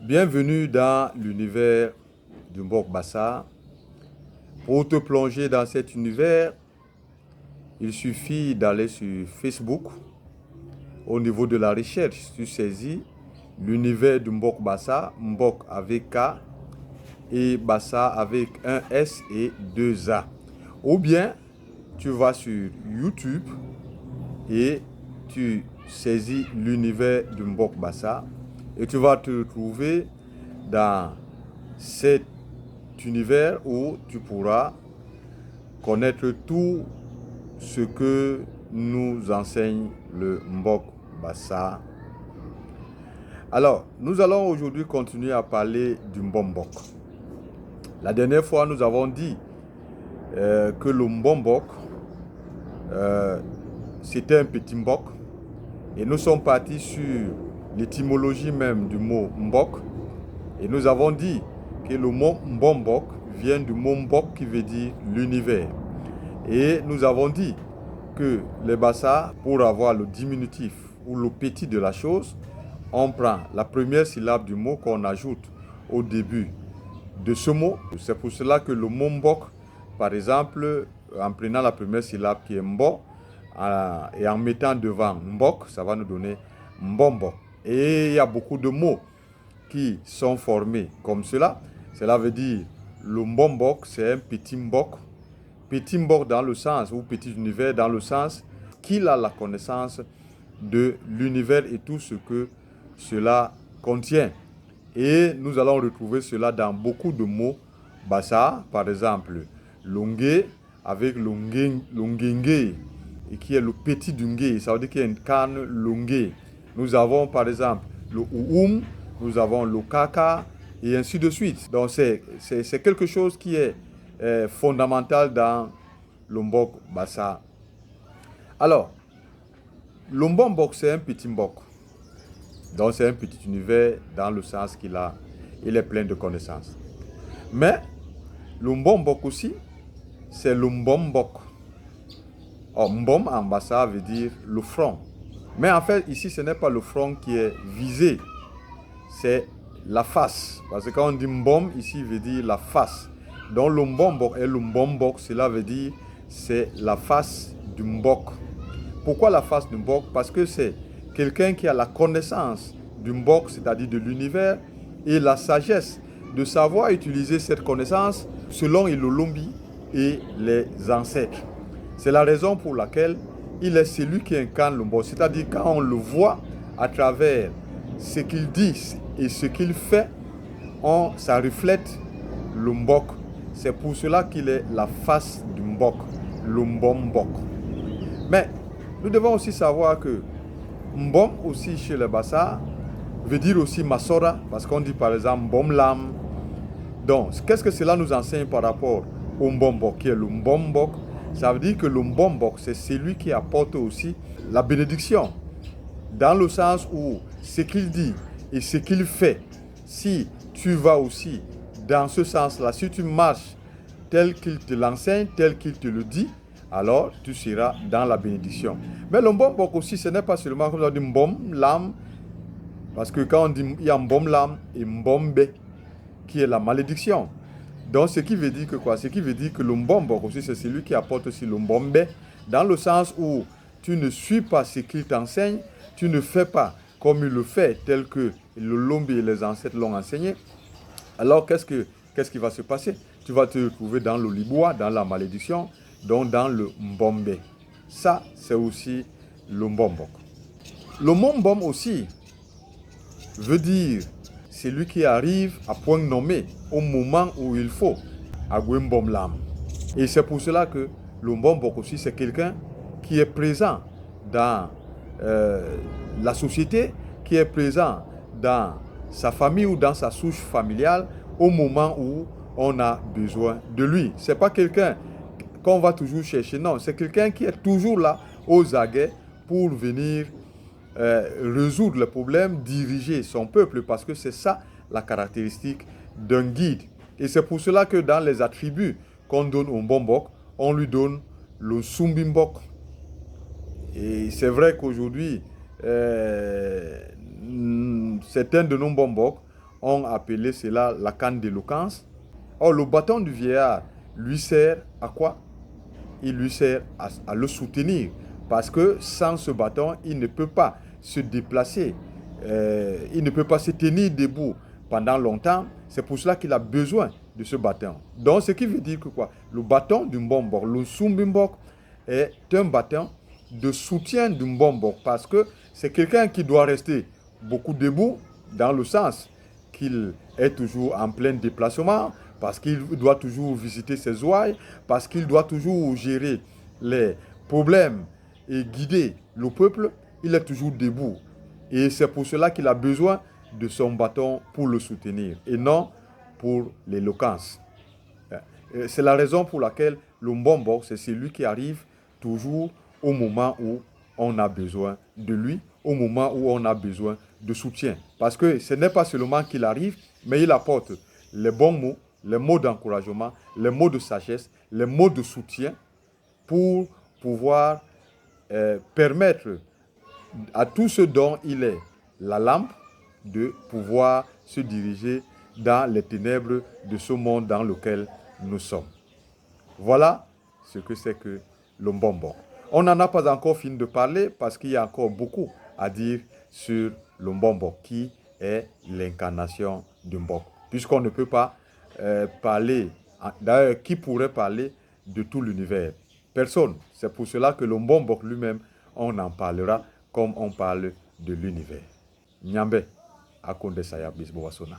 Bienvenue dans l'univers du Mbok Bassa. Pour te plonger dans cet univers, il suffit d'aller sur Facebook. Au niveau de la recherche, tu saisis l'univers du Mbok Bassa, Mbok avec K et Bassa avec un S et deux A. Ou bien, tu vas sur YouTube et tu saisis l'univers du Mbok Bassa et tu vas te retrouver dans cet univers où tu pourras connaître tout ce que nous enseigne le Mbok Bassa. Alors, nous allons aujourd'hui continuer à parler du Mbombok. La dernière fois, nous avons dit que le Mbombok, c'était un petit Mbok. Et nous sommes partis sur l'étymologie même du mot Mbok. Et nous avons dit que le mot Mbombok vient du mot Mbok qui veut dire l'univers. Et nous avons dit que les Bassa, pour avoir le diminutif ou le petit de la chose, on prend la première syllabe du mot qu'on ajoute au début de ce mot. C'est pour cela que le mot Mbok, par exemple, en prenant la première syllabe qui est Mbo, et en mettant devant Mbok, ça va nous donner Mbombok. Et il y a beaucoup de mots qui sont formés comme cela. Cela veut dire le Mbombok, c'est un petit Mbok. Petit Mbok dans le sens, ou petit univers dans le sens qu'il a la connaissance de l'univers et tout ce que cela contient. Et nous allons retrouver cela dans beaucoup de mots Bassa, par exemple, Longé avec Longenge, et qui est le petit Dungé, ça veut dire qu'il y a une canne Longé. Nous avons par exemple le Oum, nous avons le Kaka, et ainsi de suite. Donc c'est quelque chose qui est fondamental dans le Mbok Bassa. Alors, le Mbombok, c'est un petit Mbok. Donc c'est un petit univers dans le sens il est plein de connaissances. Mais le Mbombok aussi, c'est le Mbombok. Or, Mbom en Bassa veut dire le front. Mais en fait, ici, ce n'est pas le front qui est visé, c'est la face. Parce que quand on dit Mbom, ici, veut dire la face. Donc le Mbombok et le Mbombok, cela veut dire c'est la face du Mbok. Pourquoi la face du Mbok? Parce que c'est quelqu'un qui a la connaissance du Mbok, c'est-à-dire de l'univers, et la sagesse de savoir utiliser cette connaissance selon Ilolombi et les ancêtres. C'est la raison pour laquelle il est celui qui incarne le Mbok. C'est-à-dire quand on le voit à travers ce qu'il dit et ce qu'il fait, ça reflète le Mbok. C'est pour cela qu'il est la face du Mbok, le Mbombok. Mais nous devons aussi savoir que Mbom aussi chez les Bassa veut dire aussi Masora, parce qu'on dit par exemple Mbomlam. Donc, qu'est-ce que cela nous enseigne par rapport au Mbombok, qui est le Mbombok? Ça veut dire que le Mbombok, c'est celui qui apporte aussi la bénédiction, dans le sens où ce qu'il dit et ce qu'il fait, si tu vas aussi dans ce sens-là, si tu marches tel qu'il te l'enseigne, tel qu'il te le dit, alors tu seras dans la bénédiction. Mais le Mbombok aussi, ce n'est pas seulement comme on dit Mbom, l'âme, parce que quand on dit il y a Mbom, l'âme et Mbombe, qui est la malédiction. Donc ce qui veut dire que quoi? Ce qui veut dire que le Mbombok aussi, c'est celui qui apporte aussi le Mbombe, dans le sens où tu ne suis pas ce qu'il t'enseigne, tu ne fais pas comme il le fait, tel que le Lombi et les ancêtres l'ont enseigné. Alors qu'est-ce qui va se passer? Tu vas te retrouver dans le Libois, dans la malédiction, donc dans le Mbombe. Ça, c'est aussi le Mbombok. Le Mbom aussi veut dire celui qui arrive à point nommé au moment où il faut, à Gwembomlam. Et c'est pour cela que le Mbombok aussi, c'est quelqu'un qui est présent dans la société, qui est présent dans sa famille ou dans sa souche familiale au moment où on a besoin de lui. Ce n'est pas quelqu'un qu'on va toujours chercher, non, c'est quelqu'un qui est toujours là aux aguets pour venir résoudre le problème, diriger son peuple, parce que c'est ça la caractéristique d'un guide. Et c'est pour cela que dans les attributs qu'on donne au Mbombok, on lui donne le Sumbimbok. Et c'est vrai qu'aujourd'hui, certains de nos Mbombok ont appelé cela la canne d'éloquence. Or, le bâton du vieillard lui sert à quoi? Il lui sert à le soutenir. Parce que sans ce bâton, il ne peut pas se déplacer. Il ne peut pas se tenir debout pendant longtemps. C'est pour cela qu'il a besoin de ce bâton. Donc, ce qui veut dire que quoi? Le bâton du Mbombok, le Nsumbimboc, est un bâton de soutien du Mbombok. Parce que c'est quelqu'un qui doit rester beaucoup debout, dans le sens qu'il est toujours en plein déplacement, parce qu'il doit toujours visiter ses ouailles, parce qu'il doit toujours gérer les problèmes et guider le peuple, il est toujours debout. Et c'est pour cela qu'il a besoin de son bâton pour le soutenir, et non pour l'éloquence. C'est la raison pour laquelle le Mbombok, c'est celui qui arrive toujours au moment où on a besoin de lui, au moment où on a besoin de soutien. Parce que ce n'est pas seulement qu'il arrive, mais il apporte les bons mots, les mots d'encouragement, les mots de sagesse, les mots de soutien pour pouvoir permettre à tout ce dont il est la lampe de pouvoir se diriger dans les ténèbres de ce monde dans lequel nous sommes. Voilà ce que c'est que le Mbombok. On n'en a pas encore fini de parler parce qu'il y a encore beaucoup à dire sur le Mbombok qui est l'incarnation du Mbok. Puisqu'on ne peut pas parler, d'ailleurs, qui pourrait parler de tout l'univers? Personne. C'est pour cela que le Mbombok lui-même, on en parlera comme on parle de l'univers. Nyambe, Akonde Saya Bisbowasona.